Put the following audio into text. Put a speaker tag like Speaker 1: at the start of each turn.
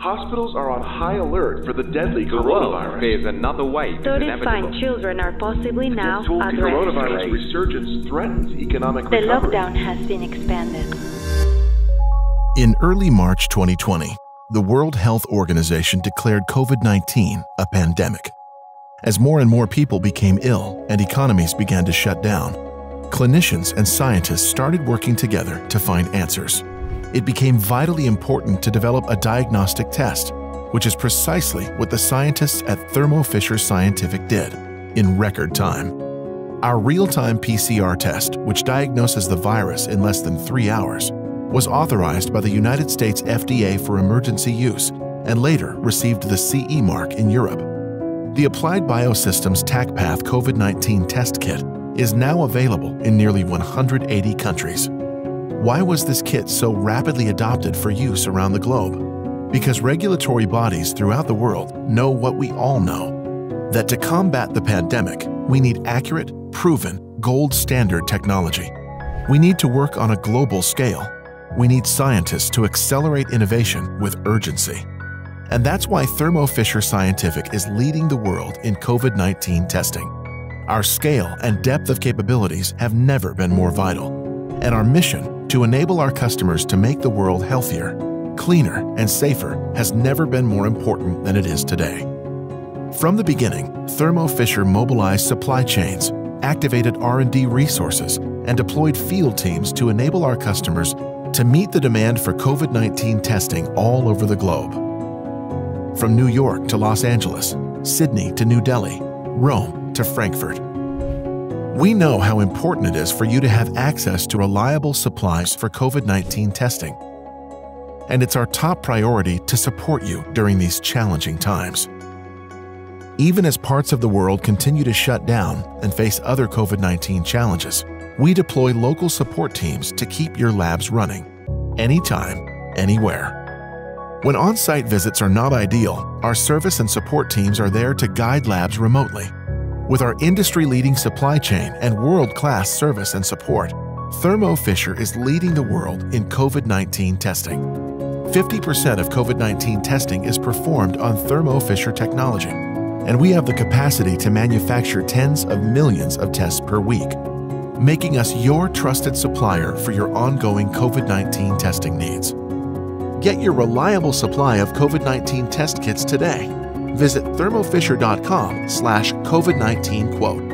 Speaker 1: Hospitals are on high alert for the deadly
Speaker 2: The world
Speaker 1: coronavirus.
Speaker 2: fears another wave is
Speaker 3: 35
Speaker 2: inevitable.
Speaker 3: children are possibly now
Speaker 1: The
Speaker 3: at
Speaker 1: coronavirus
Speaker 3: risk.
Speaker 1: resurgence threatens economic
Speaker 3: The
Speaker 1: recovery.
Speaker 3: lockdown has been expanded.
Speaker 4: In early March 2020, the World Health Organization declared COVID-19 a pandemic. As more and more people became ill and economies began to shut down, clinicians and scientists started working together to find answers. It became vitally important to develop a diagnostic test, which is precisely what the scientists at Thermo Fisher Scientific did in record time. Our real-time PCR test, which diagnoses the virus in less than 3 hours, was authorized by the United States FDA for emergency use and later received the CE mark in Europe. The Applied Biosystems TaqPath COVID-19 test kit is now available in nearly 180 countries. Why was this kit so rapidly adopted for use around the globe? Because regulatory bodies throughout the world know what we all know, that to combat the pandemic, we need accurate, proven, gold standard technology. We need to work on a global scale. We need scientists to accelerate innovation with urgency. And that's why Thermo Fisher Scientific is leading the world in COVID-19 testing. Our scale and depth of capabilities have never been more vital. And our mission to enable our customers to make the world healthier, cleaner, and safer has never been more important than it is today. From the beginning, Thermo Fisher mobilized supply chains, activated R&D resources, and deployed field teams to enable our customers to meet the demand for COVID-19 testing all over the globe. From New York to Los Angeles, Sydney to New Delhi, Rome to Frankfurt. We know how important it is for you to have access to reliable supplies for COVID-19 testing. And it's our top priority to support you during these challenging times. Even as parts of the world continue to shut down and face other COVID-19 challenges, we deploy local support teams to keep your labs running, anytime, anywhere. When on-site visits are not ideal, our service and support teams are there to guide labs remotely. With our industry-leading supply chain and world-class service and support, Thermo Fisher is leading the world in COVID-19 testing. 50% of COVID-19 testing is performed on Thermo Fisher technology, and we have the capacity to manufacture tens of millions of tests per week, making us your trusted supplier for your ongoing COVID-19 testing needs. Get your reliable supply of COVID-19 test kits today. Visit thermofisher.com/COVID-19 quote.